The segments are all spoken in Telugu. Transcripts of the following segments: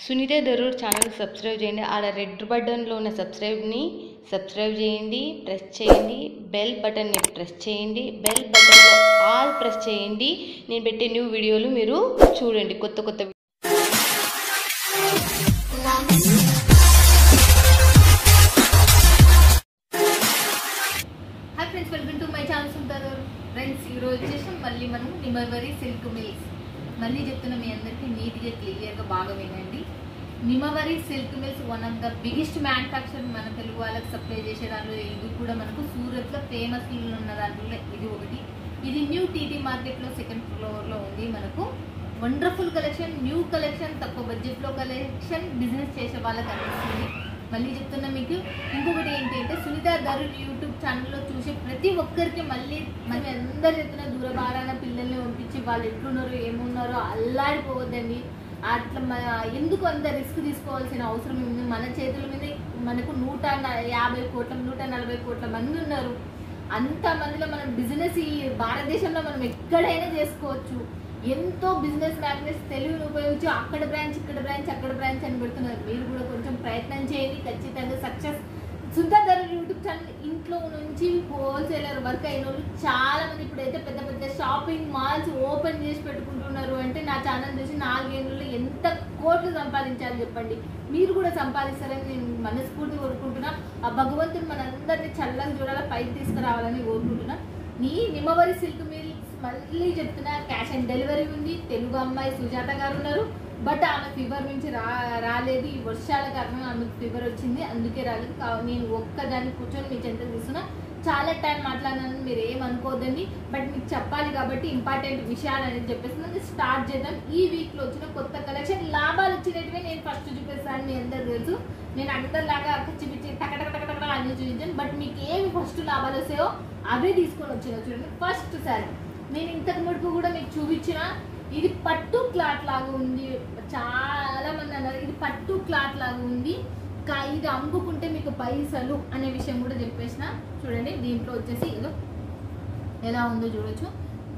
సునీత దరూర్ ఛానల్ సబ్స్క్రైబ్ చేయండి. ఆడ రెడ్ బటన్లో ఉన్న సబ్స్క్రైబ్ చేయండి, ప్రెస్ చేయండి. బెల్ బటన్ని ప్రెస్ చేయండి. బెల్ బటన్లో ఆల్ ప్రెస్ చేయండి. నేను పెట్టే న్యూ వీడియోలు మీరు చూడండి. కొత్త hi friends, welcome to my channel Sunitha Darur. Friends, ఈరోజు వచ్చేసి మళ్ళీ మనం నిమవర్రీ సిల్క్ మిల్స్ మళ్ళీ చెప్తున్నా, మీ అందరికీ నీట్గా క్లియర్గా బాగా వినండి. నిమవర్రీ silk mills one of the biggest manufacture మన తెలుగు వాళ్ళకి సప్లై చేసే దాంట్లో ఇది కూడా మనకు సూరత్లో ఫేమస్ ఉన్న దాంట్లో ఇది ఒకటి. ఇది న్యూ టీటీ మార్కెట్లో సెకండ్ ఫ్లోర్లో ఉంది. మనకు వండర్ఫుల్ కలెక్షన్, న్యూ కలెక్షన్, తక్కువ బడ్జెట్లో కలెక్షన్, బిజినెస్ చేసే వాళ్ళకి అనిపిస్తుంది. మళ్ళీ చెప్తున్నా మీకు ఇంకొకటి ఏంటంటే, సునీత దరూర్ యూట్యూబ్ ఛానల్లో చూసే ప్రతి ఒక్కరికి మళ్ళీ అందరు చెప్తున్న దూరభారాన పిల్లల్ని పంపించి వాళ్ళు ఎట్లున్నారో ఏమున్నారో అల్లాడిపోవద్దండి. అట్లా ఎందుకు అంత రిస్క్ తీసుకోవాల్సిన అవసరం ఉంది? మన చేతుల మీద మనకు 150 కోట్ల 140 కోట్ల మంది ఉన్నారు. అంతమందిలో మనం బిజినెస్ ఈ భారతదేశంలో మనం ఎక్కడైనా చేసుకోవచ్చు. ఎంతో బిజినెస్ మ్యాగ్నెట్స్ తెలివిని ఉపయోగించి అక్కడ బ్రాంచ్ ఇక్కడ బ్రాంచ్ అక్కడ బ్రాంచ్ అని పెడుతున్నారు. మీరు కూడా కొంచెం ప్రయత్నం చేయండి, ఖచ్చితంగా success. Sunitha Darur YouTube channel ఇంట్లో నుంచి హోల్సేలర్ వర్క్ అయిన వాళ్ళు చాలా మంది ఇప్పుడైతే పెద్ద పెద్ద షాపింగ్ మాల్స్ ఓపెన్ చేసి పెట్టుకుంటున్నారు. అంటే నా ఛానల్ చూసి 4 ఏళ్ళలో ఎంత కోట్లు సంపాదించాలని చెప్పండి. మీరు కూడా సంపాదిస్తారని నేను మనస్ఫూర్తి కోరుకుంటున్నా. ఆ భగవంతుడు మనందరినీ చల్లగా చూడాలా, పైకి తీసుకురావాలని కోరుకుంటున్నా. నిమవర్రీ సిల్క్ మిల్స్ మళ్ళీ చెప్తున్నా, క్యాష్ ఆన్ డెలివరీ ఉంది. తెలుగు అమ్మాయి సుజాత గారు ఉన్నారు, బట్ ఆమె ఫీవర్ నుంచి రాలేదు. ఈ వర్షాల కారణంగా ఆమెకు ఫీవర్ వచ్చింది, అందుకే రాలేదు. నేను ఒక్కదాన్ని కూర్చొని మీ చెంత తీసుకున్నా. చాలా టైం మాట్లాడినాను, మీరు ఏమనుకోవద్దండి. బట్ మీకు చెప్పాలి కాబట్టి ఇంపార్టెంట్ విషయాలు అనేది చెప్పేసి స్టార్ట్ చేద్దాం. ఈ వీక్లో వచ్చిన కొత్త కలెక్షన్ లాభాలు వచ్చినట్టువే నేను ఫస్ట్ చూపిస్తాను. మీ అందరు తెలుసు, నేను అందరిలాగా కచ్చిపిచ్చి టకటకటకట అన్ని చూపించాను. బట్ మీకు ఏమి ఫస్ట్ లాభాలు వస్తాయో అవే తీసుకొని వచ్చినా. చూడండి, ఫస్ట్ సారీ నేను ఇంతకు ముడుపు కూడా మీకు చూపించిన, ఇది పట్టు క్లాత్ లాగా ఉంది. చాలా మంది అన్నారు ఇది పట్టు క్లాత్ లాగా ఉంది, ఇది అమ్ముకుంటే మీకు పైసలు అనే విషయం కూడా చెప్పేసిన. చూడండి, దీంట్లో వచ్చేసి ఇదో ఎలా ఉందో చూడొచ్చు.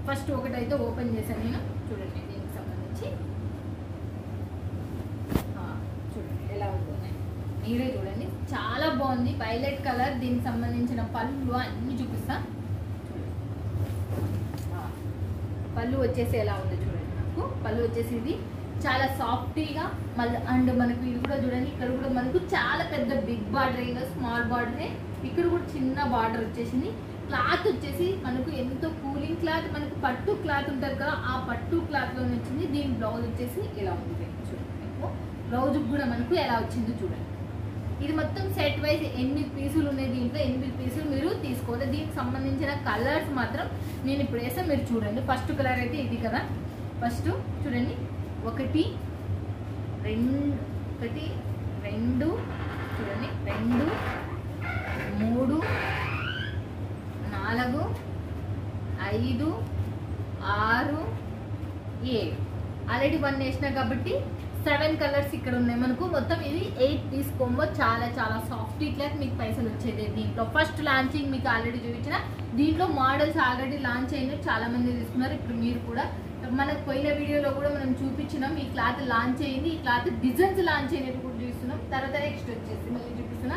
ఫస్ట్ ఒకటైతే ఓపెన్ చేశాను నేను. చూడండి, దీనికి సంబంధించి చూడండి ఎలా ఉందో, మీరే చూడండి. చాలా బాగుంది, వైలెట్ కలర్. దీనికి సంబంధించిన పళ్ళు అన్ని చూపిస్తా. పళ్ళు వచ్చేసి ఎలా ఉందో చూడండి. నాకు పళ్ళు వచ్చేసి ఇది చాలా సాఫ్టీగా మళ్ళీ అండ్ మనకు ఇది కూడా చూడండి. ఇక్కడ కూడా మనకు చాలా పెద్ద బిగ్ బార్డర్, ఇంకా స్మాల్ బార్డరే. ఇక్కడ కూడా చిన్న బార్డర్ వచ్చేసింది. క్లాత్ వచ్చేసి మనకు ఎంతో కూలింగ్ క్లాత్, మనకు పట్టు క్లాత్ ఉంటుంది కదా, ఆ పట్టు క్లాత్లో వచ్చింది. దీని బ్లౌజ్ వచ్చేసి ఎలా ఉంది చూడండి. బ్లౌజ్ కూడా మనకు ఎలా వచ్చిందో చూడండి. ఇది మొత్తం సెట్ వైజ్ 8 పీసులు ఉన్నాయి. దీంట్లో 8 పీసులు మీరు తీసుకోవాలి. దీనికి సంబంధించిన కలర్స్ మాత్రం నేను ఇప్పుడు వేస్తాను, మీరు చూడండి. ఫస్ట్ కలర్ అయితే ఇది కదా. ఫస్ట్ చూడండి, 1 2 చూడండి, 2 3 4 5 6 7 ఆల్రెడీ 1 వేసినా కాబట్టి 7 కలర్స్ ఇక్కడ ఉన్నాయి మనకు. మొత్తం ఇది 8 తీసుకోమో. చాలా చాలా సాఫ్ట్ క్లాత్, మీకు పైసలు వచ్చేది. దీంట్లో ఫస్ట్ లాంచింగ్ మీకు ఆల్రెడీ చూపించిన. దీంట్లో మోడల్స్ ఆల్రెడీ లాంచ్ అయినాయి, చాలా మంది తీసుకున్నారు. ఇప్పుడు మీరు కూడా మనకు పోయిన వీడియోలో కూడా మనం చూపించినాం. ఈ క్లాత్ లాంచ్ అయింది, ఈ క్లాత్ డిజైన్స్ లాంచ్ అయినట్టు కూడా చూస్తున్నాం. తర్వాత నెక్స్ట్ వచ్చేసి మళ్ళీ చూపిస్తున్నా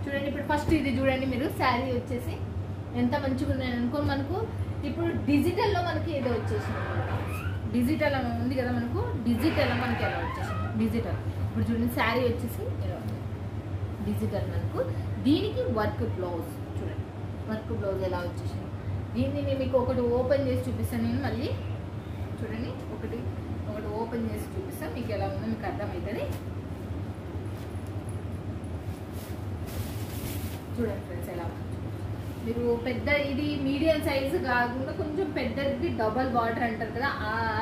చూడండి. ఇప్పుడు ఫస్ట్ ఇది చూడండి మీరు, శారీ వచ్చేసి ఎంత మంచిగా ఉన్నాయని అనుకోని. మనకు ఇప్పుడు డిజిటల్లో మనకి ఏదో వచ్చేసింది, డిజిటల్ అని ఉంది కదా మనకు. డిజిటల్ మనకి ఎలా వచ్చేసింది, డిజిటల్. ఇప్పుడు చూడండి, శారీ వచ్చేసి ఎలా ఉంది డిజిటల్ మనకు. దీనికి వర్క్ బ్లౌజ్ చూడండి, వర్క్ బ్లౌజ్ ఎలా వచ్చేసింది. దీన్ని నేను మీకు ఒకటి ఓపెన్ చేసి చూపిస్తాను. నేను మళ్ళీ చూడండి, ఒకటి ఓపెన్ చేసి చూపిస్తాను, మీకు ఎలా ఉందో మీకు అర్థమవుతుంది. చూడండి ఫ్రెండ్స్, ఎలా ఉంది. మీరు పెద్ద ఇది మీడియం సైజు కాకుండా కొంచెం పెద్దది డబల్ బార్డర్ అంటారు కదా,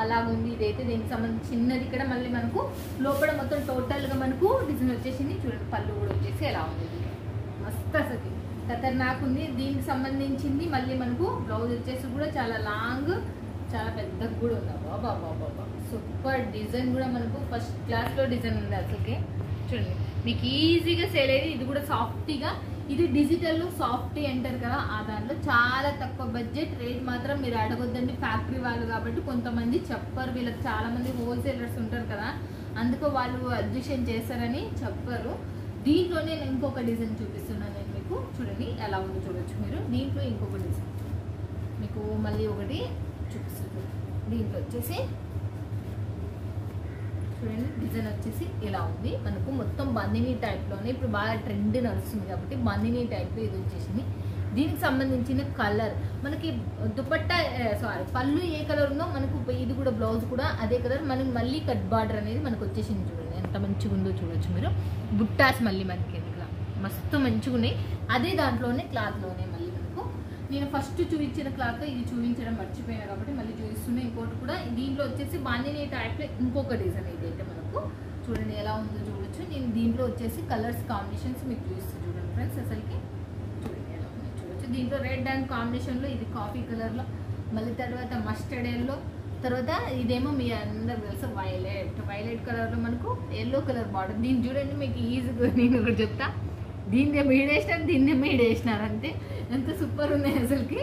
అలాగుంది. ఇదైతే దీనికి సంబంధించి చిన్నది. ఇక్కడ మళ్ళీ మనకు లోపల మొత్తం టోటల్గా మనకు డిజైన్ వచ్చేసింది. చూడండి, పళ్ళు కూడా వచ్చేసి ఎలా ఉంది, మస్తు అసలు ఖతర్నాక్ ఉంది. దీనికి సంబంధించింది మళ్ళీ మనకు బ్లౌజ్ వచ్చేసి కూడా చాలా లాంగ్, చాలా పెద్దగా కూడా ఉంది. బాబా సూపర్ డిజైన్ కూడా మనకు ఫస్ట్ క్లాస్లో డిజైన్ ఉంది అసలుకే. చూడండి, మీకు ఈజీగా సేల్ అయ్యేది. ఇది కూడా సాఫ్ట్గా. ఇది డిజిటల్లో సాఫ్ట్ అంటారు కదా, ఆ దాంట్లో చాలా తక్కువ బడ్జెట్. రేట్ మాత్రం మీరు అడగొద్దండి, ఫ్యాక్టరీ వాళ్ళు కాబట్టి కొంతమంది చెప్పరు. వీళ్ళకి చాలామంది హోల్సేలర్స్ ఉంటారు కదా, అందుకో వాళ్ళు అడ్జషన్ చేస్తారని చెప్పరు. దీంట్లోనే నేను ఇంకొక డిజైన్ చూపిస్తున్నాను నేను మీకు. చూడండి ఎలా ఉందో చూడొచ్చు మీరు. దీంట్లో ఇంకొక డిజైన్ మీకు మళ్ళీ ఒకటి చూపిస్తుంది. దీంట్లో వచ్చేసి చూడండి డిజైన్ వచ్చేసి ఇలా ఉంది. మనకు మొత్తం బందినీ టైప్లోనే ఇప్పుడు బాగా ట్రెండ్ నడుస్తుంది కాబట్టి బందినీ టైప్లో ఇది వచ్చేసింది. దీనికి సంబంధించిన కలర్ మనకి దుపట్టా పళ్ళు ఏ కలర్ ఉందో మనకు ఇది కూడా బ్లౌజ్ కూడా అదే కలర్. మనకి మళ్ళీ కట్ బార్డర్ అనేది మనకు వచ్చేసింది. చూడండి ఎంత మంచిగా ఉందో చూడొచ్చు మీరు. బుట్టాస్ మళ్ళీ మనకి ఇట్లా మస్తు మంచిగా ఉన్నాయి. అదే దాంట్లోనే క్లాత్లోనే మళ్ళీ మనకు నేను ఫస్ట్ చూపించిన క్లాత్ ఇది చూపించడం మర్చిపోయాను కాబట్టి మళ్ళీ చూపిస్తున్నాను. ఇంకోటి కూడా దీంట్లో వచ్చేసి బాందినీ టైప్లో ఇంకొక డిజైన్ ఇదైతే మనకు చూడండి ఎలా ఉందో చూడొచ్చు. నేను దీంట్లో వచ్చేసి కలర్స్ కాంబినేషన్స్ మీకు చూపిస్తాను చూడండి ఫ్రెండ్స్. అసలుకి చూడండి ఎలా ఉందో చూడొచ్చు. దీంట్లో రెడ్ అండ్ కాంబినేషన్లో ఇది కాఫీ కలర్లో, మళ్ళీ తర్వాత మస్టర్డ్ ఎల్లో, తర్వాత ఇదేమో మీ అందరు తెలుసు వైలెట్ కలర్లో మనకు ఎల్లో కలర్ బార్డర్. దీన్ని చూడండి మీకు ఈజీగా నేను ఒకటి చెప్తా, దీన్నే మీడ్ వేసినారు, దీన్నే మీడ్ వేసినారు అంతే. ఎంత సూపర్ ఉన్నాయి అసలుకి.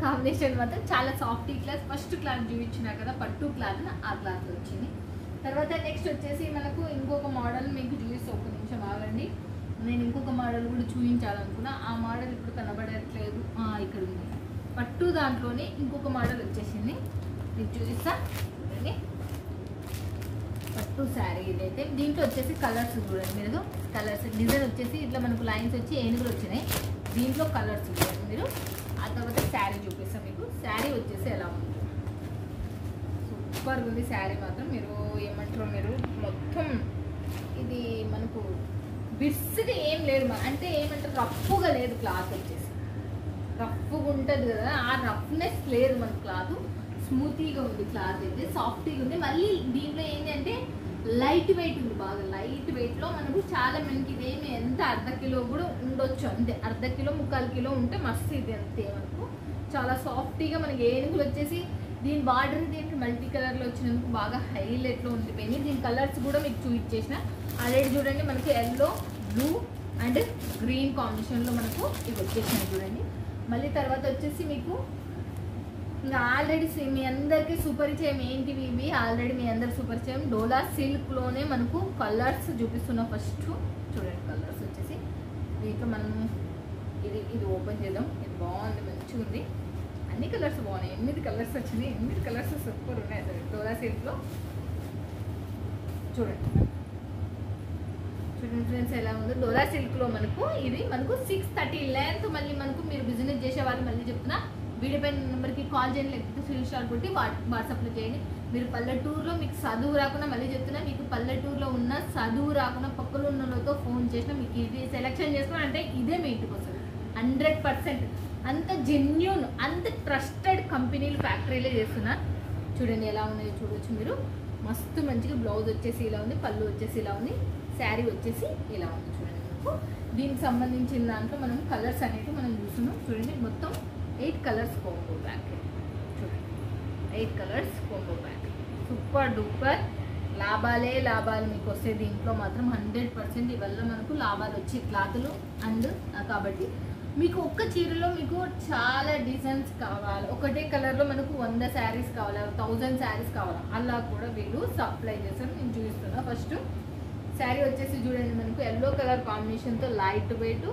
కాంబినేషన్ మాత్రం చాలా సాఫ్ట్ క్లాత్. ఫస్ట్ క్లాత్ చూపించినా కదా పట్టు క్లాత్, ఆ క్లాత్ వచ్చింది. తర్వాత నెక్స్ట్ వచ్చేసి మనకు ఇంకొక మోడల్ మీకు చూపిస్తే ఒక్క నిమిషం ఆగండి. నేను ఇంకొక మోడల్ కూడా చూపించాలనుకున్నా, ఆ మోడల్ ఇప్పుడు కనబడట్లేదు. ఇక్కడ ఉంది పట్టు దాంట్లోనే ఇంకొక మోడల్ వచ్చేసింది మీకు చూపిస్తా. చూడండి పట్టు శారీ ఇదైతే. దీంట్లో వచ్చేసి కలర్స్ చూడండి మీరు. కలర్స్ డిజైన్ వచ్చేసి ఇట్లా మనకు లైన్స్ వచ్చి ఏనుగులు వచ్చినాయి. దీంట్లో కలర్స్ చూడండి మీరు. ఆ తర్వాత శారీ చూపిస్తాం మీకు. శారీ వచ్చేసి ఎలా ఉంది, సూపర్గా ఉంది శారీ మాత్రం. మీరు ఏమంటారు మీరు మొత్తం ఇది మనకు బిర్స్గా ఏం లేదు, అంటే ఏమంటారు రఫ్గా లేదు. క్లాత్ వచ్చేసి రఫ్గా ఉంటుంది కదా, ఆ రఫ్నెస్ లేదు మన క్లాత్. స్మూతీగా ఉంది క్లాత్ అయితే, సాఫ్ట్గా ఉంది. మళ్ళీ దీంట్లో ఏంటంటే లైట్ వెయిట్ ఉంది, బాగా లైట్ వెయిట్లో మనకు చాలా మనకి ఇదేమి ఎంత అర్ధ కిలో కూడా ఉండొచ్చు అంతే. అర్ధ కిలో 3/4 కిలో ఉంటే మస్తు ఇది అంతే. మనకు చాలా సాఫ్ట్గా మనకి ఏనుగులు వచ్చేసి దీని బార్డర్ దీనికి మల్టీ కలర్లో వచ్చినందుకు బాగా హైలైట్లో ఉండిపోయింది. దీని కలర్స్ కూడా మీకు చూపించేసిన ఆల్రెడీ చూడండి. మనకి ఎల్లో, బ్లూ అండ్ గ్రీన్ కాంబినేషన్లో మనకు ఇవి వచ్చేసినాయి చూడండి. మళ్ళీ తర్వాత వచ్చేసి మీకు ఇంకా ఆల్రెడీ మీ అందరికీ సుపరిచయం ఏంటివి ఇవి, ఆల్రెడీ మీ అందరికి సుపరిచయం డోలా సిల్క్లోనే మనకు కలర్స్ చూపిస్తున్నాం. ఫస్ట్ చూడండి కలర్స్ వచ్చేసి దీంట్లో మనం ఇది ఓపెన్ చేద్దాం. ఇది బాగుంది, మంచిగా ఉంది. అన్ని కలర్స్ బాగున్నాయి. 8 కలర్స్ వచ్చినాయి. 8 కలర్స్ సూపర్ ఉన్నాయి అసలు డోలా సిల్క్లో. చూడండి చూడండి ఫ్రెండ్స్ ఎలా ఉందో. డోలా సిల్క్లో మనకు ఇది మనకు 630 లెంత్. మళ్ళీ మనకు మీరు బిజినెస్ చేసే వాళ్ళు మళ్ళీ చెప్తున్నా, వీడియో పైన నెంబర్కి కాల్ చేయండి, లేకపోతే స్క్రీన్ షాట్ కొట్టి వాట్సాప్లో చేయండి. మీరు పల్లెటూరులో మీకు చదువు రాకుండా, మళ్ళీ చెప్తున్నా, మీకు పల్లెటూరులో ఉన్న చదువు రాకుండా పక్కలో ఉన్న వాళ్ళతో ఫోన్ చేసినా మీకు ఇది సెలెక్షన్ చేసుకున్నా అంటే ఇదే మీ ఇంటికి వస్తుంది 100%. అంత జెన్యూన్, అంత ట్రస్టెడ్ కంపెనీలు ఫ్యాక్టరీలే చేస్తున్నా. చూడండి ఎలా ఉన్నాయో చూడొచ్చు మీరు. మస్తు మంచిగా బ్లౌజ్ వచ్చేసి ఇలా ఉంది, పళ్ళు వచ్చేసి ఇలా ఉంది, శారీ వచ్చేసి ఇలా ఉంది. చూడండి మనకు దీనికి సంబంధించిన దాంట్లో మనం కలర్స్ అనేవి మనం చూస్తున్నాం. చూడండి మొత్తం 8 కలర్స్ కాంబో ప్యాక్. చూడండి 8 colours combo pack. Super duper లాభాలు మీకు వస్తే దీంట్లో మాత్రం 100% ఇవల్ల మనకు లాభాలు వచ్చే క్లాతులు. అండ్ కాబట్టి మీకు ఒక్క చీరలో మీకు చాలా డిజైన్స్ కావాలి, ఒకటే కలర్లో మనకు 100 శారీస్ కావాలి, 1000 శారీస్ కావాలి, అలా కూడా వీళ్ళు సప్లై చేస్తారు. నేను చూపిస్తున్నా. ఫస్ట్ శారీ వచ్చేసి చూడండి మనకు ఎల్లో కలర్ కాంబినేషన్తో లైట్ వెయిట్.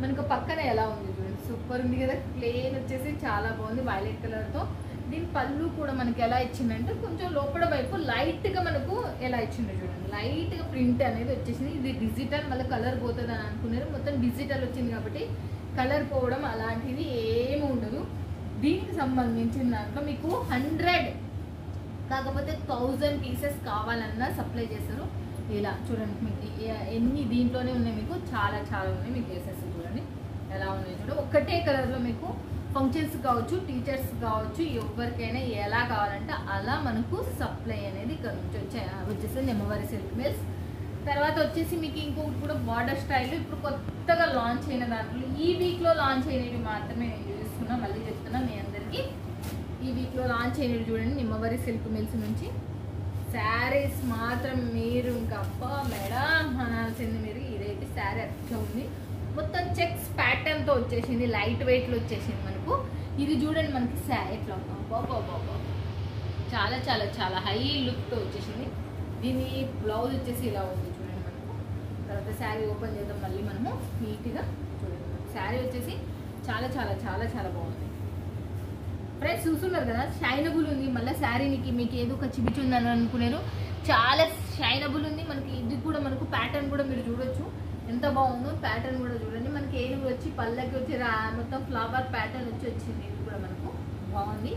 మనకు పక్కన ఎలా ఉంది చూడండి, సూపర్ ఉంది కదా. ప్లెయిన్ వచ్చేసి చాలా బాగుంది వైలెట్ కలర్తో. దీని పళ్ళు కూడా మనకి ఎలా ఇచ్చిందంటే కొంచెం లోపల వైపు లైట్గా మనకు ఎలా ఇచ్చిందో చూడండి, లైట్గా ప్రింట్ అనేది వచ్చేసింది. ఇది డిజిటల్, మళ్ళీ కలర్ పోతుంది అని అనుకున్నారు, మొత్తం డిజిటల్ వచ్చింది కాబట్టి కలర్ పోవడం అలాంటిది ఏమి ఉండదు. దీనికి సంబంధించిన దాంట్లో మీకు 100 కాకపోతే 1000 పీసెస్ కావాలన్నా సప్లై చేస్తారు. ఇలా చూడండి మీకు ఎన్ని దీంట్లోనే ఉన్నాయి, మీకు చాలా ఉన్నాయి మీకు వేసేసి చూడండి ఎలా ఉన్నాయి చూడండి. ఒక్కటే కలర్లో మీకు ఫంక్షన్స్ కావచ్చు, టీచర్స్ కావచ్చు, ఎవరికైనా ఎలా కావాలంటే అలా మనకు సప్లై అనేది ఇక్కడ నుంచి వచ్చేసి నెమ్మవారి సిల్క్ మిల్స్. తర్వాత వచ్చేసి మీకు ఇంకొకటి కూడా బార్డర్ స్టైల్ ఇప్పుడు కొత్తగా లాంచ్ అయిన దాంట్లో ఈ వీక్లో లాంచ్ అయినవి మాత్రమే నేను చూస్తున్నా. మళ్ళీ చెప్తున్నా మీ అందరికీ, ఈ వీక్లో లాంచ్ అయినవి చూడండి నిమ్మవారి సిల్క్ మిల్స్ నుంచి శారీస్ మాత్రం మీరు ఇంకా అబ్బా మేడం అనాల్సింది మీరు. ఇదైతే శారీ అట్లా ఉంది, మొత్తం చెక్స్ ప్యాటర్న్ తో వచ్చేసింది, లైట్ వెయిట్ లో వచ్చేసింది మనకు. ఇది చూడండి మనకి ఎట్లా చాలా చాలా చాలా హై లుక్ తో వచ్చేసింది. దీని బ్లౌజ్ వచ్చేసి ఇలా ఉంది చూడండి మనకు. తర్వాత శారీ ఓపెన్ చేద్దాం మళ్ళీ మనము నీట్గా చూడండి. శారీ వచ్చేసి చాలా చాలా చాలా చాలా బాగుంది ఫ్రెండ్స్. చూస్తున్నారు కదా, షైనబుల్ ఉంది. మళ్ళీ శారీనికి మీకు ఏదో ఒక చిబిచి ఉందని అనుకున్నారు, చాలా షైనబుల్ ఉంది మనకి. ఇది కూడా మనకు ప్యాటర్న్ కూడా మీరు చూడొచ్చు ఎంత బాగుందో. ప్యాటర్న్ కూడా చూడండి మనకి ఏనుగు వచ్చి పళ్ళకి వచ్చి మొత్తం ఫ్లవర్ ప్యాటర్న్ వచ్చింది. ఇది కూడా మనకు బాగుంది.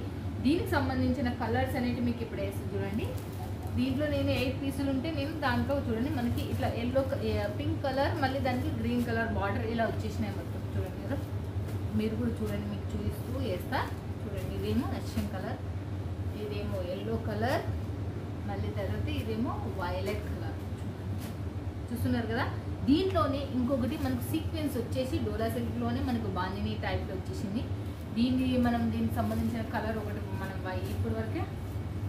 దీనికి సంబంధించిన కలర్స్ అనేవి మీకు ఇప్పుడు వేస్తుంది చూడండి. దీంట్లో నేను 8 పీసులు ఉంటే నేను దాంట్లో చూడండి మనకి ఇట్లా ఎల్లో పింక్ కలర్, మళ్ళీ దానికి గ్రీన్ కలర్ బార్డర్ ఇలా వచ్చేసినాయి మొత్తం చూడండి కదా. మీరు కూడా చూడండి, మీకు చూపిస్తూ వేస్తా చూడండి. ఇదేమో నచ్చిన కలర్, ఇదేమో ఎల్లో కలర్, మళ్ళీ తర్వాత ఇదేమో వైలెట్ కలర్ చూస్తున్నారు కదా. దీంట్లోనే ఇంకొకటి మనకు సీక్వెన్స్ వచ్చేసి డోలా సిల్క్లోనే మనకు బాందిని టైప్లో వచ్చేసింది. దీనికి సంబంధించిన కలర్ ఒకటి మనం ఇప్పటి వరకే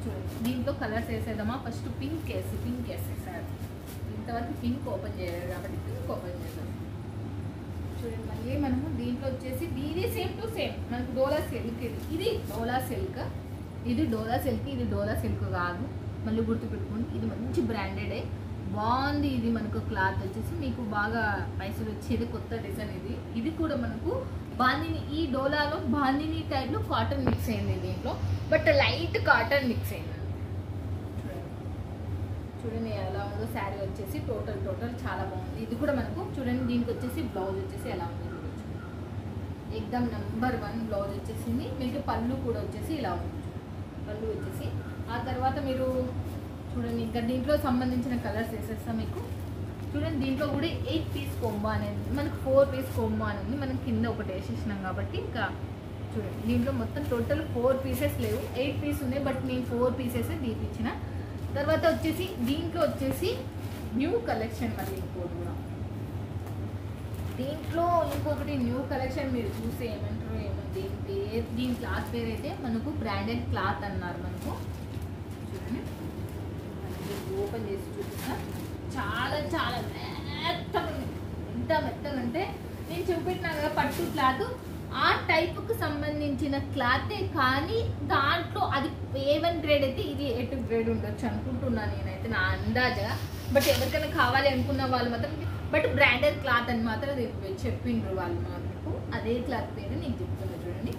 చూడండి. దీంట్లో కలర్స్ వేసేద్దామా? ఫస్ట్ పింక్ వేసేసారు. ఇంతవరకు పింక్ ఓపెన్ చేయలేదు కాబట్టి పింక్ ఓపెన్ చేద్దాం చూడండి. మళ్ళీ మనము దీంట్లో వచ్చేసి ఇది సేమ్ టు సేమ్ మనకు డోలా సిల్క్. ఇది డోలా సిల్క్, ఇది డోలా సిల్క్, ఇది డోలా సిల్క్ కాదు. మళ్ళీ గుర్తుపెట్టుకోండి, ఇది మంచి బ్రాండెడే, బాగుంది. ఇది మనకు క్లాత్ వచ్చేసి మీకు బాగా పైసలు వచ్చేది కొత్త డిజైన్. ఇది కూడా మనకు బాందిని, ఈ డోలాలో బాందిని టైప్లో కాటన్ మిక్స్ అయింది దీంట్లో, బట్ లైట్ కాటన్ మిక్స్ అయింది చూడండి ఎలా ఉందో. శారీ వచ్చేసి టోటల్ చాలా బాగుంది. ఇది కూడా మనకు చూడండి. దీనికి వచ్చేసి బ్లౌజ్ వచ్చేసి ఎలా ఉంది చూడొచ్చు, ఎక్దమ్ నెంబర్ 1 బ్లౌజ్ వచ్చేసింది. మీకు పళ్ళు కూడా వచ్చేసి ఇలా ఉంది, పళ్ళు వచ్చేసి. ఆ తర్వాత మీరు చూడండి ఇంకా దీంట్లో సంబంధించిన కలర్స్ వేసేస్తాం మీకు చూడండి. దీంట్లో కూడా 8 పీస్ కోంబో అనేది మనకు 4 పీస్ కోంబో అనేది మనం కింద ఒకటి వేసేసినాం కాబట్టి ఇంకా చూడండి. దీంట్లో మొత్తం టోటల్ 4 పీసెస్ లేవు, 8 పీస్ ఉన్నాయి, బట్ నేను 4 పీసెస్ తీపిచ్చిన. తర్వాత వచ్చేసి దీంట్లో వచ్చేసి న్యూ కలెక్షన్, మళ్ళీ ఇంకోటి కూడా దీంట్లో ఇంకొకటి న్యూ కలెక్షన్ మీరు చూసి ఏమంటారు దీని క్లాత్ పేరు అయితే మనకు బ్రాండెడ్ క్లాత్ అన్నారు మనకు చూడండి. ఓపెన్ చేసి చూపిస్తా. చాలా చాలా మెత్తగా ఉంది. ఎంత మెత్తగా అంటే నేను చూపెట్టినా కదా పట్టు క్లాత్, ఆ టైప్కి సంబంధించిన క్లాతే, కానీ దాంట్లో అది A1 గ్రేడ్ అయితే ఇది A2 గ్రేడ్ ఉండొచ్చు అనుకుంటున్నాను నేనైతే, నా అందాజా. బట్ ఎవరికైనా కావాలి అనుకున్న వాళ్ళు మాత్రం, బట్ బ్రాండెడ్ క్లాత్ అని మాత్రం చెప్పిండ్రు వాళ్ళు మనకు. అదే క్లాత్ పేరు నేను చెప్తున్నా చూడండి.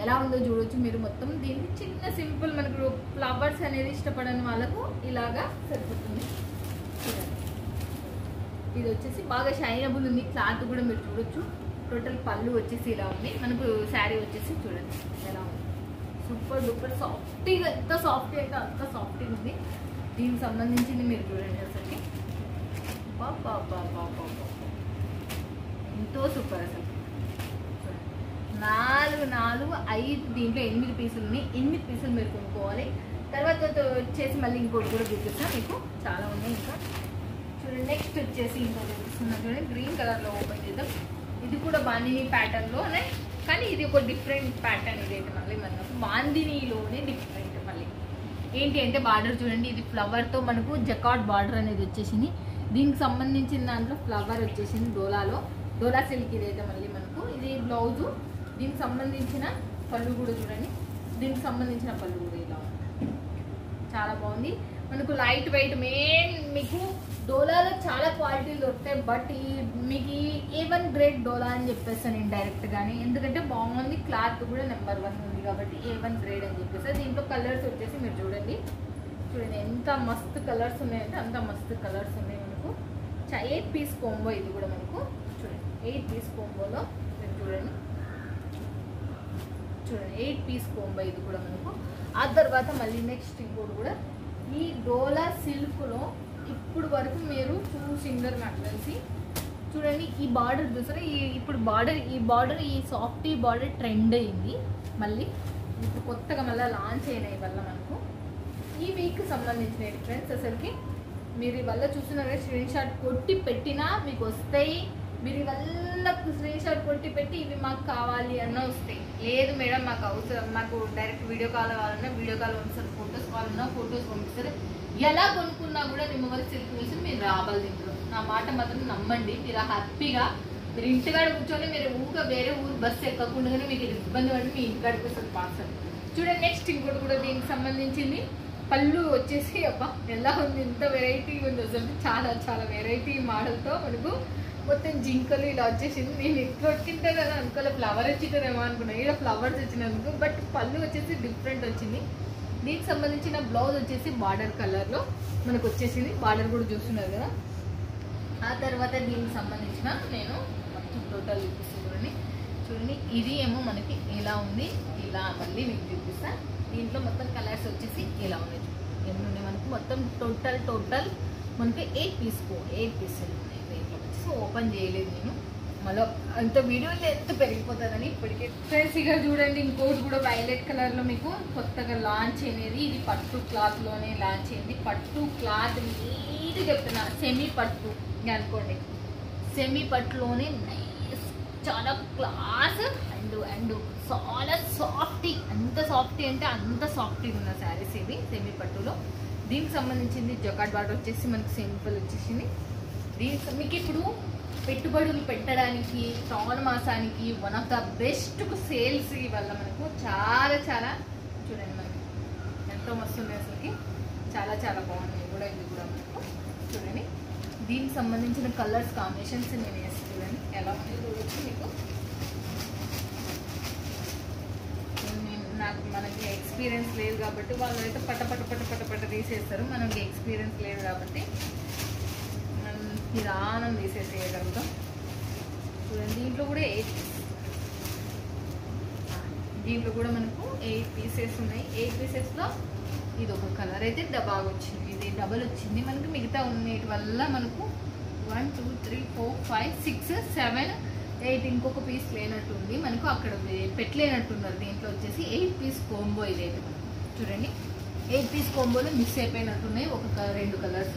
ఎలా ఉందో చూడొచ్చు మీరు. మొత్తం దీనికి చిన్న సింపుల్ మనకు ఫ్లవర్స్ అనేది ఇష్టపడని వాళ్ళకు ఇలాగా సరిపోతుంది చూడండి. ఇది వచ్చేసి బాగా షైనబుల్ ఉంది, క్లాత్ కూడా మీరు చూడొచ్చు. టోటల్ పళ్ళు వచ్చేసి ఇలా ఉంది మనకు. శారీ వచ్చేసి చూడండి ఎలా ఉంది, సూపర్ డూపర్ సాఫ్ట్గా, ఎంత సాఫ్ట్ అయితే అంత సాఫ్ట్గా ఉంది. దీనికి సంబంధించింది మీరు చూడండి అసలుకి ఎంతో సూపర్ అసలు. 4 5 దీంట్లో 8 పీసులు ఉన్నాయి. 8 పీసులు మీరు కొనుక్కోవాలి. తర్వాత వచ్చేసి మళ్ళీ ఇంకోటి కూడా చూపిస్తాను మీకు, చాలా ఉన్నాయి ఇంకా చూడండి. నెక్స్ట్ వచ్చేసి ఇంకోటి చూపిస్తున్నా చూడండి, గ్రీన్ కలర్లో ఓపెన్ చేద్దాం. ఇది కూడా బాందిని ప్యాటర్న్లోనే, కానీ ఇది ఒక డిఫరెంట్ ప్యాటర్న్. ఇదైతే మళ్ళీ మనకు బాందినీలోనే డిఫరెంట్. మళ్ళీ ఏంటి అంటే బార్డర్ చూడండి, ఇది ఫ్లవర్తో మనకు జకాట్ బార్డర్ అనేది వచ్చేసింది. దీనికి సంబంధించిన దాంట్లో ఫ్లవర్ వచ్చేసింది డోలా సిల్క్. ఇదైతే మళ్ళీ మనకు ఇది బ్లౌజు. దీనికి సంబంధించిన పళ్ళు కూడా చూడండి, దీనికి సంబంధించిన పళ్ళు కూడా ఇలా ఉంది, చాలా బాగుంది మనకు. లైట్ వెయిట్, మెయిన్ మీకు డోలాలో చాలా క్వాలిటీలు దొరుకుతాయి, బట్ మీకు A1 గ్రేడ్ డోలా అని చెప్పేస్తాను నేను డైరెక్ట్గానే, ఎందుకంటే బాగుంది. క్లాత్ కూడా నెంబర్ 1 ఉంది కాబట్టి A1 గ్రేడ్ అని చెప్పేసి. దీంట్లో కలర్స్ వచ్చేసి మీరు చూడండి ఎంత మస్తు కలర్స్ ఉన్నాయంటే అంత మస్తు కలర్స్ ఉన్నాయి మనకు. 8 పీస్ కోంబో ఇది కూడా మనకు చూడండి. 8 పీస్ కోంబోలో మీరు చూడండి 8 పీస్ కోంబో ఇది కూడా మనకు. ఆ తర్వాత మళ్ళీ నెక్స్ట్ ఇంకోటి కూడా ఈ డోలా సిల్క్లో ఇప్పుడు వరకు మీరు చూసిందరు నాకు తెలిసి చూడండి. ఈ బార్డర్ చూసారా, ఇప్పుడు ఈ సాఫ్టీ బార్డర్ ట్రెండ్ అయింది. మళ్ళీ ఇప్పుడు కొత్తగా మళ్ళీ లాంచ్ అయినాయి వల్ల మనకు ఈ వీక్ సంబంధించిన ఫ్రెండ్స్. అసలుకి మీరు వల్ల చూస్తున్నారు, స్క్రీన్ షాట్ కొట్టి పెట్టినా మీకు వస్తాయి. మీరు వల్ల స్క్రీన్ షాట్ కొట్టి పెట్టి ఇవి మాకు కావాలి అన్న వస్తాయి. లేదు మేడం మాకు అవసరం, మాకు డైరెక్ట్ వీడియో కాల్ కావాలన్నా వీడియో కాల్ పంపిస్తారు, ఫొటోస్ కావాలన్నా ఫొటోస్ పంపిస్తారు. ఎలా కొనుక్కున్నా కూడా నిమ్మవరి సిల్క్ మిల్స్ మీరు రావాలి. ఇంట్లో నా మాట మాత్రం నమ్మండి, మీరు హ్యాపీగా మీరు ఇంటికాడ కూర్చొని మీరు ఊగా వేరే ఊరు బస్సు ఎక్కకుండానే మీకు ఇబ్బంది పడి మీ ఇంటికాడికి వస్తుంది పార్సల్. చూడండి నెక్స్ట్ ఇంకోటి కూడా దీనికి సంబంధించింది పళ్ళు వచ్చేసి అబ్బా ఎలా ఉంది, ఇంత వెరైటీ ఉంది అసలు. చాలా చాలా వెరైటీ మోడల్తో మనకు మొత్తం జింకలు ఇలా వచ్చేసింది. నేను ఎట్లా వచ్చింటే కదా అనుకోలే, ఫ్లవర్ వచ్చిందేమో అనుకున్నా, ఇలా ఫ్లవర్స్ వచ్చినందుకు. బట్ పళ్ళు వచ్చేసి డిఫరెంట్ వచ్చింది. దీనికి సంబంధించిన బ్లౌజ్ వచ్చేసి బార్డర్ కలర్లో మనకు వచ్చేసింది. బార్డర్ కూడా చూస్తున్నారు కదా. ఆ తర్వాత దీనికి సంబంధించిన నేను మొత్తం టోటల్ చూపిస్తున్నాను. చూడండి ఇది ఏమో మనకి ఇలా ఉంది, ఇలా మళ్ళీ మీకు చూపిస్తా. దీంట్లో మొత్తం కలర్స్ వచ్చేసి ఇలా ఉన్నాయి. ఎన్ని ఉన్నాయి మనకు మొత్తం టోటల్ మనకి 8 పీసెస్ ఉన్నాయి. దీంట్లో వచ్చేసి ఓపెన్ చేయలేదు నేను, మళ్ళీ అంత వీడియోలో ఎంత పెరిగిపోతుందని ఇప్పటికే. ఫ్రెండ్స్ ఇక చూడండి ఇంకోటి కూడా వైలెట్ కలర్లో మీకు కొత్తగా లాంచ్ అయినది. ఇది పట్టు క్లాత్లోనే లాంచ్ అయింది. పట్టు క్లాత్ నీట్ చెప్తున్నా, సెమీ పట్టు అనుకోండి. సెమీ పట్టులోనే నైస్, చాలా క్లాస్ అండ్ చాలా సాఫ్టీ, అంత సాఫ్టీ అంటే అంత సాఫ్టీ ఉన్న శారీస్ ఇవి సెమీ పట్టులో. దీనికి సంబంధించింది జకాట్ బార్డర్ వచ్చేసి మనకి సింపుల్ వచ్చేసింది. దీనికి మీకు ఇప్పుడు పెట్టుబడులు పెట్టడానికి శ్రావణ మాసానికి one of the best sales వల్ల మనకు చాలా చాలా చూడండి మనకి ఎంతో వస్తుంది అసలుకి. చాలా చాలా బాగున్నాయి కూడా ఇది కూడా మనకు. చూడండి దీనికి సంబంధించిన కలర్స్ కాంబినేషన్స్ నేను వేసి చూడండి ఎలా ఉంది చూడొచ్చు మీకు. మనకి ఎక్స్పీరియన్స్ లేదు కాబట్టి వాళ్ళు అయితే పట్ట తీసేస్తారు. మనకి ఎక్స్పీరియన్స్ లేదు కాబట్టి మనం నిదానం తీసేసేయగలుగుతాం. చూడండి దీంట్లో కూడా 8 పీసెస్ ఉన్నాయి. 8 పీసెస్లో ఇది ఒక కలర్ అయితే బాగా వచ్చింది, ఇది డబల్ వచ్చింది మనకి. మిగతా ఉన్నటి వల్ల మనకు 1 2 3 4 5 6 7 8 ఇంకొక పీస్ లేనట్టుంది మనకు, అక్కడ పెట్టలేనట్టున్నారు. దీంట్లో వచ్చేసి 8 పీస్ కోంబో ఇదైతే మనకు. చూడండి 8 పీస్ కోంబోలో మిక్స్ అయిపోయినట్టున్నాయి ఒక 2 కలర్స్.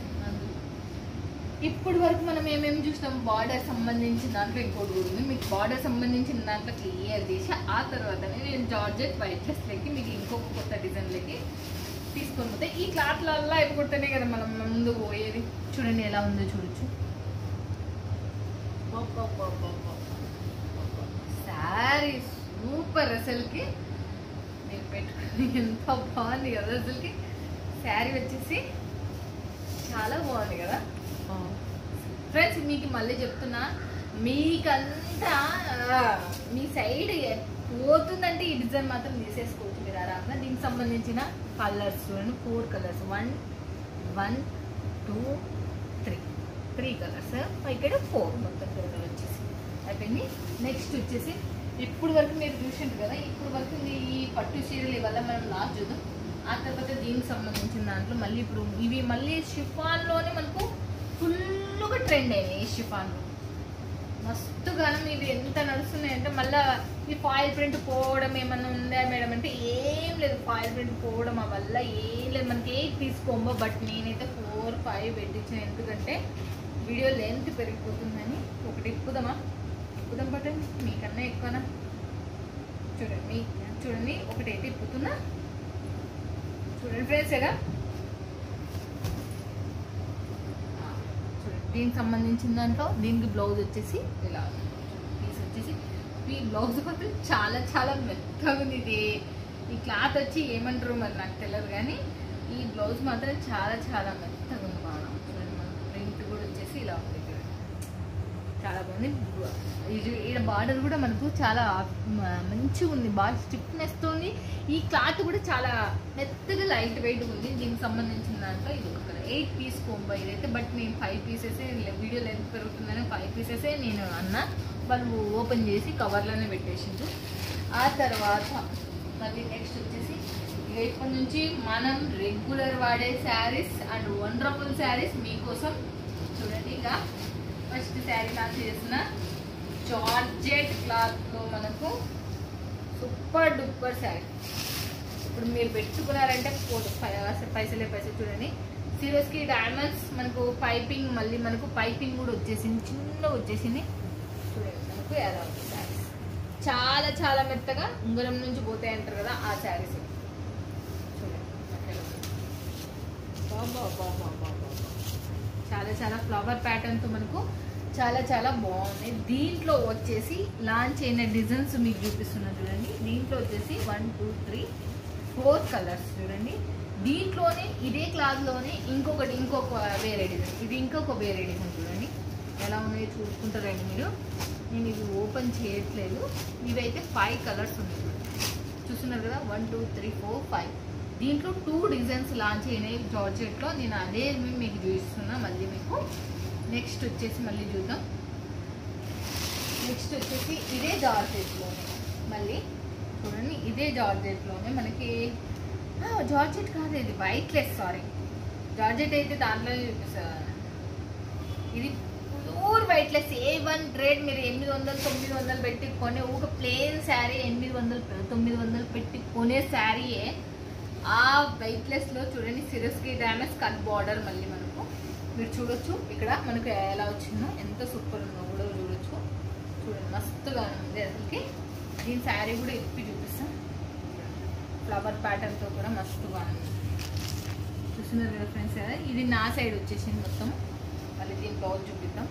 ఇప్పుడు వరకు మనం ఏమేమి చూసినాం, బార్డర్ సంబంధించిన దాంట్లో ఇంకోటి కూడా ఉంది. మీకు బార్డర్ సంబంధించిన దాంట్లో క్లియర్ చేసి ఆ తర్వాతనే నేను జార్జెట్ వైట్ డ్రెస్లకి మీకు ఇంకొక కొత్త డిజైన్లకి తీసుకొని పోతే ఈ క్లాత్లలో అయిపోతేనే కదా మనం ముందు పోయేది. చూడండి ఎలా ఉందో చూడొచ్చు. శారీ సూపర్ అసలుకి, మీరు పెట్టుకుని ఎంత బాగుంది కదా అసలుకి. శారీ వచ్చేసి చాలా బాగుంది కదా ఫ్రెండ్స్. మీకు మళ్ళీ చెప్తున్నా, మీకంతా మీ సైడ్ పోతుందంటే ఈ డిజైన్ మాత్రం తీసేసుకోవచ్చు మీరు ఆరాంగా. దీనికి సంబంధించిన కలర్స్ చూడండి 4 కలర్స్ 1 1 2 3 కలర్స్, ఇక్కడ 4 మొత్తం టోటల్ వచ్చేసి అయిపోయింది. నెక్స్ట్ వచ్చేసి ఇప్పుడు వరకు మీరు చూసింటారు కదా, ఇప్పుడు వరకు ఈ పట్టు చీరలు వల్ల మనం లాస్ట్ చూద్దాం. ఆ తర్వాత దీనికి సంబంధించిన దాంట్లో మళ్ళీ ఇప్పుడు ఇవి మళ్ళీ షిఫాన్లోనే మనకు ఫుల్గా ట్రెండ్ అయినాయి. ఈ షిఫాన్లో మస్తుగా ఇవి ఎంత నడుస్తున్నాయంటే మళ్ళీ ఈ ఫాయిల్ ప్రింట్ పోవడం ఏమన్నా ఉందా మేడం అంటే ఏం లేదు. ఫాయిల్ ప్రింట్ పోవడం వల్ల ఏం లేదు. మనకి 8 తీసుకోమో, బట్ నేనైతే 4 5 పెట్టించాను. ఎందుకంటే వీడియో లెంత్ పెరిగిపోతుందని. ఒకటి ఇప్పుదాం పట్టండి, మీకన్నా ఎక్కువనా చూడండి ఒకటైతే ఇప్పుతున్నా. చూడండి ఫ్రెండ్స్ ఎలా చూడండి. దీనికి సంబంధించిన దాంట్లో దీనికి బ్లౌజ్ వచ్చేసి ఇలా పీస్ వచ్చేసి ఈ బ్లౌజ్ మాత్రం చాలా చాలా మెత్తగా ఉంది. ఇది ఈ క్లాత్ వచ్చి ఏమంటారు మరి నాకు తెలియదు, కానీ ఈ బ్లౌజ్ మాత్రం చాలా చాలా మెత్తగా ఉంది. బాగా చూడండి మనకు ప్రింట్ కూడా వచ్చేసి ఇలా ఉంది, చాలా బాగుంది. ఈడ బార్డర్ కూడా మనకు చాలా మంచిగా ఉంది, బాగా స్టిఫ్నెస్తో ఉంది. ఈ క్లాత్ కూడా చాలా మెత్తగా లైట్ వెయిట్ ఉంది. దీనికి సంబంధించిన దాంట్లో ఇది ఒక 8 పీస్ కోంబో ఇదైతే. బట్ నేను 5 పీసెసే, వీడియో లెంత్ పెరుగుతుందని 5 పీసెసే నేను అన్నా. వాళ్ళు ఓపెన్ చేసి కవర్లోనే పెట్టేసిండు. ఆ తర్వాత మళ్ళీ నెక్స్ట్ వచ్చేసి ఇప్పటి నుంచి మనం రెగ్యులర్ వాడే శారీస్ అండ్ వండర్ఫుల్ శారీస్ మీకోసం. చూడండి ఇక ఫస్ట్ శారీ లాంచ్ చేసిన జార్జెట్ క్లాత్లో మనకు సూపర్ డూపర్ శారీ. ఇప్పుడు మీరు పెట్టుకున్నారంటే పైసలే చూడండి. సీరియస్కి డైమండ్స్ మనకు పైపింగ్, మళ్ళీ మనకు పైపింగ్ కూడా వచ్చేసింది, చిన్నగా వచ్చేసింది. చూడండి మనకు ఎలా ఉంది శారీస్, చాలా చాలా మెత్తగా ఉంగరం నుంచి పోతాయి అంటారు కదా ఆ శారీస్. చూడండి చాలా చాలా ఫ్లవర్ ప్యాటర్న్తో మనకు చాలా చాలా బాగుంది. దీంట్లో వచ్చేసి లాంచ్ అయిన డిజైన్స్ మీకు చూపిస్తున్నా చూడండి. దీంట్లో వచ్చేసి 1 2 3 4 కలర్స్ చూడండి. దీంట్లోనే ఇదే క్లాత్లోనే ఇంకొక వేరే డిజైన్, ఇది ఇంకొక వేరే డిజైన్ చూడండి ఎలా ఉన్నాయో చూసుకుంటారండి మీరు. నేను ఇది ఓపెన్ చేయట్లేదు. ఇవైతే 5 కలర్స్ ఉన్నాయి చూస్తున్నారు కదా, 1 2 3 4 5. దీంట్లో 2 డిజైన్స్ లాంచ్ అయినాయి జార్జెట్లో. నేను అదే మీకు చూపిస్తున్నా మళ్ళీ మీకు. నెక్స్ట్ వచ్చేసి మళ్ళీ చూద్దాం. నెక్స్ట్ వచ్చేసి ఇదే జార్జెట్లోనే మళ్ళీ చూడండి. ఇదే జార్జెట్లోనే మనకి జార్జెట్ కాదు, ఇది వైట్లెస్, సారీ జార్జెట్ అయితే దాంట్లో చూపిస్తారు. ఇది ప్యూర్ వైట్లెస్ A1 గ్రేడ్. మీరు 800 900 పెట్టి కొనే ఒక ప్లెయిన్ శారీ 800 900 పెట్టి కొనే శారీయే. ఆ వైట్లెస్లో చూడండి సిరస్కి డ్యామేజ్ కట్ బార్డర్ మళ్ళీ మనకు మీరు చూడొచ్చు. ఇక్కడ మనకు ఎలా వచ్చిందో, ఎంత సూపర్ ఉందో కూడా చూడొచ్చు. చూడండి మస్తుగా ఉంది అసలుకి. దీని శారీ కూడా ఇప్పి చూపిస్తాం. ఫ్లవర్ ప్యాటర్న్తో కూడా మస్తుగా ఉంది చూస్తున్నారు కదా ఫ్రెండ్స్. ఇది నా సైడ్ వచ్చేసింది మొత్తం. మళ్ళీ దీని బ్లౌజ్ చూపిద్దాం.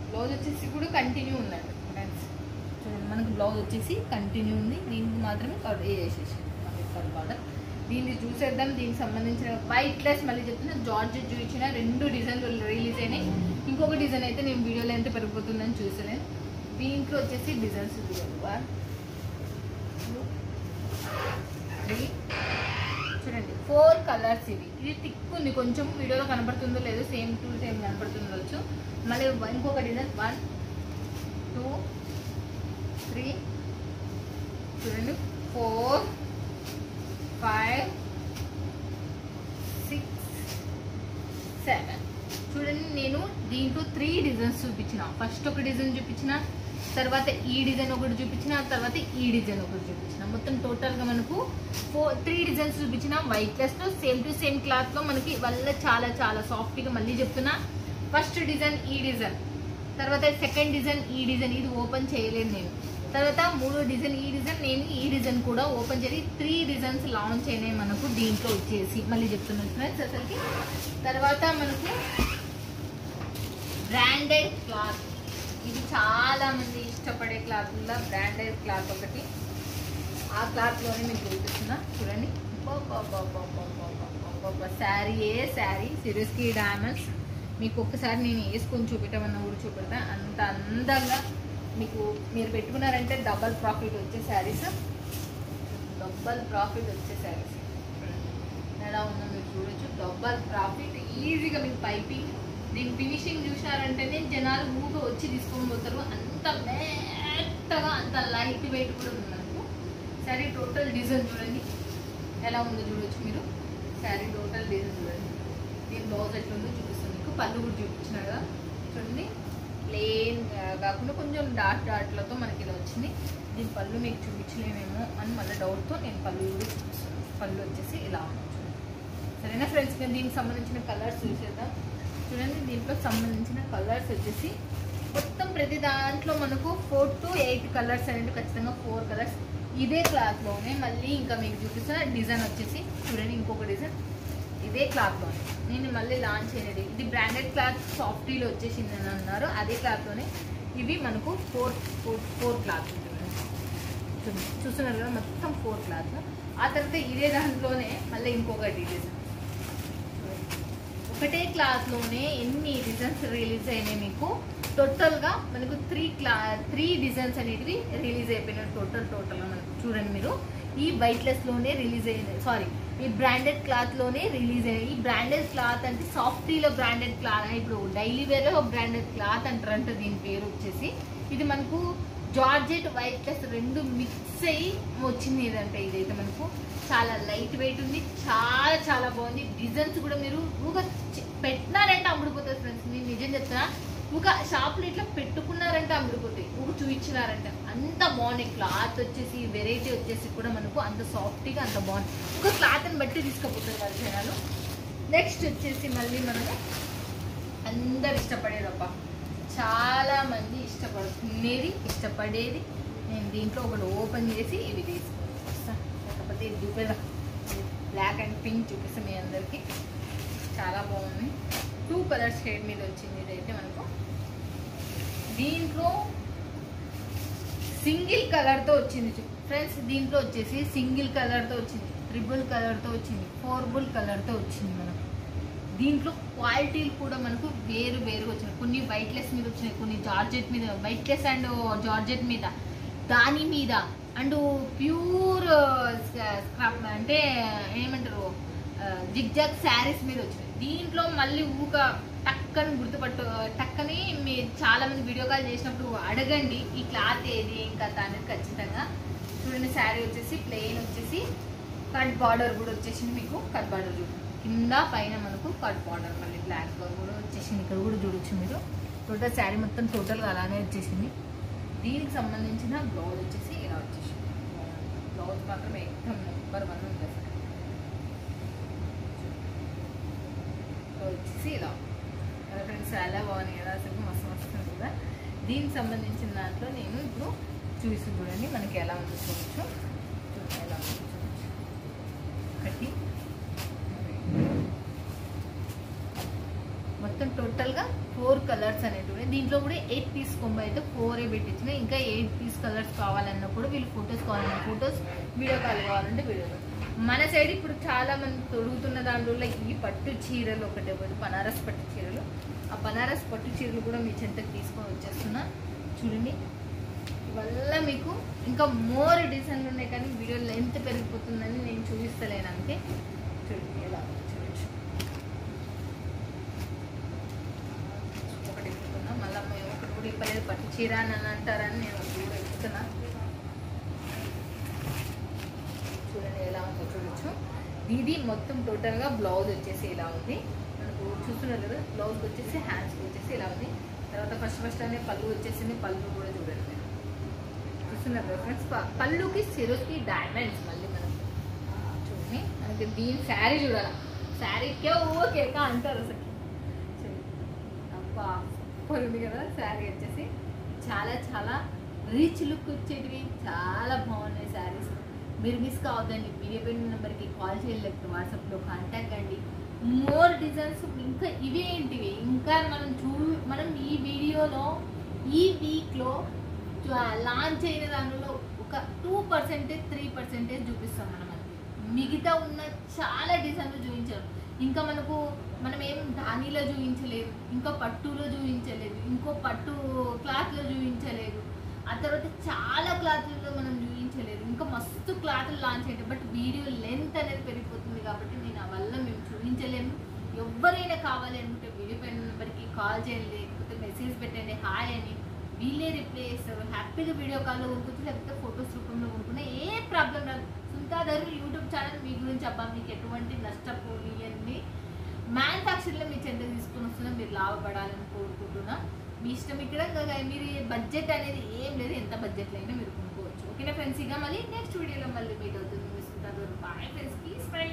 బ్లౌజ్ వచ్చేసి కూడా కంటిన్యూ ఉందండి ఫ్రెండ్స్. చూడండి మనకు బ్లౌజ్ వచ్చేసి కంటిన్యూ ఉంది. దీనికి మాత్రమే కట్ చేసేసి కట్ బార్డర్. దీన్ని చూసేద్దాం. దీనికి సంబంధించిన వైట్లెస్ మళ్ళీ చెప్తున్నా జార్జెట్ చూపించిన 2 డిజైన్లు రిలీజ్ అయినాయి. ఇంకొక డిజైన్ అయితే నేను వీడియోలో ఎంత పెరిగిపోతుందని చూసలేను. దీంట్లో వచ్చేసి డిజైన్స్ 1 2 3 చూడండి 4 కలర్స్. ఇది థిక్ ఉంది కొంచెం, వీడియోలో కనపడుతుందో లేదో, సేమ్ టు సేమ్ కనపడుతుండొచ్చు. మళ్ళీ ఇంకొక డిజైన్ 1 2 3 చూడండి 4 5 6 7 చూడండి. నేను దీంట్లో 3 డిజైన్స్ చూపించిన. ఫస్ట్ ఒక డిజైన్ చూపించిన, తర్వాత ఈ డిజైన్ ఒకటి చూపించిన, తర్వాత ఈ డిజైన్ ఒకటి చూపించిన. మొత్తం టోటల్గా మనకు 3 డిజైన్స్ చూపించిన. వైట్లెస్లో సేమ్ టు సేమ్ క్లాత్లో మనకి వల్ల చాలా చాలా సాఫ్ట్గా. మళ్ళీ చెప్తున్నా, ఫస్ట్ డిజైన్ ఈ డిజైన్, తర్వాత సెకండ్ డిజైన్ ఈ డిజైన్. ఇది ఓపెన్ చేయలేదు నేను. తర్వాత 3వ డిజైన్ ఈ డిజైన్, నేను ఈ డిజైన్ కూడా ఓపెన్ చేసి 3 డిజైన్స్ లాంచ్ అయినాయి మనకు దీంట్లో వచ్చేసి. మళ్ళీ చెప్తున్నాను ఫ్రెండ్స్ అసలుకి. తర్వాత మనకు బ్రాండెడ్ క్లాత్, ఇది చాలా మంది ఇష్టపడే క్లాత్లో బ్రాండెడ్ క్లాత్ ఒకటి. ఆ క్లాత్లోనే మీకు చూపిస్తున్నా చూడండి. శారీ సిరస్కి డైమండ్స్. మీకు ఒక్కసారి నేను వేసుకొని చూపెట్టమన్నా కూడా చూపెడతా. అంత అందంగా మీకు మీరు పెట్టుకున్నారంటే డబల్ ప్రాఫిట్ వచ్చే శారీస్. డబల్ ప్రాఫిట్ వచ్చే శారీస్ ఎలా ఉందో మీరు చూడొచ్చు. డబల్ ప్రాఫిట్ ఈజీగా మీకు పైపింగ్. దీని ఫినిషింగ్ చూసినారంటేనే జనాలు ఊగా వచ్చి తీసుకొని పోతారు. అంత మెత్తగా, అంత లైట్ వెయిట్ కూడా ఉంది మనకు. శారీ టోటల్ డిజైన్ చూడండి ఎలా ఉందో చూడొచ్చు మీరు. శారీ టోటల్ డిజైన్ చూడండి. దీని బ్లౌజ్ ఎట్లుందో చూపిస్తుంది మీకు. పళ్ళు కూడా చూపించిన కదా చూడండి. ప్లెయిన్ కాకుండా కొంచెం డాట్లతో మనకి ఇలా వచ్చింది. దీని పళ్ళు మీకు చూపించలేమేమో అని మళ్ళీ డౌట్తో నేను పళ్ళు కూడా చూపిస్తాను. పళ్ళు వచ్చేసి ఇలా ఉంది సరేనా ఫ్రెండ్స్. నేను దీనికి సంబంధించిన కలర్స్ చూసేద్దాం చూడండి. దీంట్లో సంబంధించిన కలర్స్ వచ్చేసి మొత్తం ప్రతి దాంట్లో మనకు 4 to 8 కలర్స్ అనేది ఖచ్చితంగా 4 కలర్స్. ఇదే క్లాత్లోనే మళ్ళీ ఇంకా మీకు చూపిస్తున్న డిజైన్ వచ్చేసి చూడండి. ఇంకొక డిజైన్ ఇదే క్లాత్లోనే నేను మళ్ళీ లాంచ్ అయినది. ఇది బ్రాండెడ్ క్లాత్ సాఫ్టీలో వచ్చేసింది అని అన్నారు. అదే క్లాత్లోనే ఇవి మనకు 4 క్లాత్ చూస్తున్నారు కదా, మొత్తం 4 క్లాత్. ఆ తర్వాత ఇదే దాంట్లోనే మళ్ళీ ఇంకొకటి డిజైన్. ఒకటే క్లాత్లోనే ఎన్ని డిజైన్స్ రిలీజ్ అయినాయి మీకు. టోటల్గా మనకు 3 డిజైన్స్ అనేటివి రిలీజ్ అయిపోయినాయి. టోటల్గా మనకు చూడండి మీరు. ఈ వైట్లెస్లోనే రిలీజ్ అయినాయి, సారీ ఈ బ్రాండెడ్ క్లాత్లోనే రిలీజ్ అయినాయి. ఈ బ్రాండెడ్ క్లాత్ అంటే సాఫ్టీలో బ్రాండెడ్ క్లాత్, ఇప్పుడు డైలీ వేర్లో బ్రాండెడ్ క్లాత్ అంటారంట దీని పేరు వచ్చేసి. ఇది మనకు జార్జెట్ వైట్లెస్ 2 మిక్స్ అయ్యి వచ్చింది. ఏదంటే ఇదైతే మనకు చాలా లైట్ వెయిట్ ఉంది. చాలా చాలా బాగుంది. డిజైన్స్ కూడా మీరు ఊగా పెట్టినారంటే అమ్ముడిపోతుంది ఫ్రెండ్స్. నేను నిజం చెప్తున్నా, ఒక షాప్లో ఇట్లా పెట్టుకున్నారంటే అమ్ముడిపోతాయి. ఊక చూపించినారంటే అంత బాగున్నాయి. క్లాత్ వచ్చేసి వెరైటీ వచ్చేసి కూడా మనకు అంత సాఫ్ట్గా అంత బాగుంది. ఒక క్లాత్ని బట్టి తీసుకుపోతారు వాళ్ళు జనాలు. నెక్స్ట్ వచ్చేసి మళ్ళీ మనము అందరు ఇష్టపడేదబ్బా, చాలా మంది ఇష్టపడేది నేను దీంట్లో ఒకటి ఓపెన్ చేసి ఇవి తీసుకొస్తాను. లేకపోతే ఇది చూపేదా, బ్లాక్ అండ్ పింక్ చూపిస్తాం మీ అందరికీ. చాలా బాగుంది. 2 కలర్ షేడ్ మీద వచ్చింది. ఇదైతే మనకు దీంట్లో సింగిల్ కలర్తో వచ్చింది ఫ్రెండ్స్. దీంట్లో వచ్చేసి సింగిల్ కలర్తో వచ్చింది, ట్రిపుల్ కలర్తో వచ్చింది, ఫోర్బుల్ కలర్తో వచ్చింది మనకు. దీంట్లో క్వాలిటీలు కూడా మనకు వేరు వేరుగా వచ్చినాయి. కొన్ని వైట్లెస్ మీద వచ్చినాయి, కొన్ని జార్జెట్ మీద, వైట్లెస్ అండ్ జార్జెట్ మీద, దాని మీద అండ్ ప్యూర్ అంటే ఏమంటారు జిగ్జాగ్ శారీస్ మీద వచ్చినాయి. దీంట్లో మళ్ళీ టక్కని మీరు చాలా మంది వీడియో కాల్ చేసినప్పుడు అడగండి ఈ క్లాత్ ఏది ఇంకా అనేది ఖచ్చితంగా. చూడండి శారీ వచ్చేసి ప్లెయిన్ వచ్చేసి కట్ బార్డర్ కూడా వచ్చేసింది మీకు. కట్ బార్డర్ చూడండి కింద పైన మనకు కట్ బార్డర్ మళ్ళీ బ్లాక్ కూడా వచ్చేసింది. ఇక్కడ కూడా చూడొచ్చు మీరు. టోటల్ శారీ మొత్తం టోటల్గా అలానే వచ్చేసింది. దీనికి సంబంధించిన బ్లౌజ్ వచ్చేసి ఇలా వచ్చేసింది. బ్లౌజ్ మాత్రం ఎక్దమ్ నెంబర్ 1 ఉంటుంది. వచ్చేసి ఇలా ఫ్రెండ్స్ చాలా బాగున్నాయి కదా, అసలు మస్తు వస్తుంది కదా. దీనికి సంబంధించిన దాంట్లో నేను ఇప్పుడు చూసి చూడండి మనకి ఎలా ఉందో చూడొచ్చు. ఎలా ఉందో చూడొచ్చు. ఒకటి మొత్తం టోటల్గా 4 కలర్స్ అనేటివి. దీంట్లో కూడా 8 పీస్ కొంబ అయితే 4 పెట్టించిన. ఇంకా 8 పీస్ కలర్స్ కావాలన్నా కూడా వీళ్ళు ఫొటోస్ కావాలన్నా ఫొటోస్, వీడియో కాల్ కావాలంటే వీడియో. మన సైడ్ ఇప్పుడు చాలా మంది తొడుగుతున్న దాంట్లో ఈ పట్టు చీరలు ఒకటే బనారస్ పట్టు చీరలు. ఆ బనారస్ పట్టు చీరలు కూడా మీ చెంతకు తీసుకొని వచ్చేస్తున్నా. చూడండి వల్ల మీకు ఇంకా మోర్ డిజైన్లు ఉన్నాయి కానీ వీడియో లెంత్ పెరిగిపోతుందని నేను చూపిస్తలేను అంతే. చూడండి ఎలా చూడొచ్చు. ఒకటి ఎక్కుతున్నా మళ్ళీ ఒకటి కూడా ఇప్పలేదు పట్టు చీర అని అంటారని నేను కూడా ఎక్కుతున్నా. చూడండి ఎలా ఉందో చూడొచ్చు. ఇది మొత్తం టోటల్గా బ్లౌజ్ వచ్చేసి ఇలా ఉంది మనకు చూస్తున్నారు కదా. బ్లౌజ్ వచ్చేసి హ్యాండ్స్కి వచ్చేసి ఇలా ఉంది. తర్వాత ఫస్ట్ అనే పళ్ళు వచ్చేసింది. పళ్ళు కూడా చూడండి మీరు చూస్తున్నారు కదా ఫ్రెండ్స్. పళ్ళుకి సిరోకి డైమండ్స్ మళ్ళీ మనం చూడండి. మనకి దీని శారీ చూడాలి. శారీకే ఓకేకా అంటారు అసలు. అబ్బా ఉంది కదా శారీ వచ్చేసి చాలా చాలా రిచ్ లుక్ వచ్చేటివి, చాలా బాగున్నాయి శారీస్. మీరు మిస్ కావద్దండి. వీడియో పైన నెంబర్కి కాల్ చేయలేకపోతే వాట్సాప్లో కాంటాక్ట్ అండి. మోర్ డిజైన్స్ ఇంకా ఇవేంటివి ఇంకా మనం ఈ వీడియోలో ఈ వీక్లో లాంచ్ అయిన దానిలో ఒక 2% 3% చూపిస్తాం మనం. మిగతా ఉన్న చాలా డిజైన్లు చూపించారు. ఇంకా మనం ఏం దానిలో చూపించలేదు, ఇంకా పట్టులో చూపించలేదు, ఇంకో పట్టు క్లాత్లో చూపించలేదు, ఆ తర్వాత చాలా క్లాత్లలో మనం చూపించలేదు. ఇంకా మస్తు క్లాత్లు లాంచ్ అయ్యాయి. బట్ వీడియో లెంత్ అనేది పెరిగిపోతుంది కాబట్టి నేను ఆ వల్ల మేము చూపించలేము. ఎవరైనా కావాలి అనుకుంటే వీడియో పైన నెంబర్కి కాల్ చేయండి, లేకపోతే మెసేజ్ పెట్టండి హాయ్ అని. వీళ్ళే రిప్లై చేస్తారు. హ్యాపీగా వీడియో కాల్లో కొనుక్కోవచ్చు, లేకపోతే ఫొటోస్ రూపంలో కొనుక్కున్నా ఏ ప్రాబ్లం రాదు. సుంతాధర్ యూట్యూబ్ ఛానల్ మీ గురించి అబ్బా మీకు ఎటువంటి నష్టపోనియండి. మ్యానుఫ్యాక్చర్లో మీ చెంత తీసుకొని వస్తున్నా, మీరు లాభపడాలని కోరుకుంటున్నా. మీ ఇష్టం. ఇక్కడ మీరు బడ్జెట్ అనేది ఏం లేదు, ఎంత బడ్జెట్లో అయినా మీరు కొనుక్కోవచ్చు. ఓకేనా ఫ్రెండ్స్. ఇక మళ్ళీ నెక్స్ట్ వీడియోలో మళ్ళీ మీట్ అవుతుంది. Bye friends. Please by.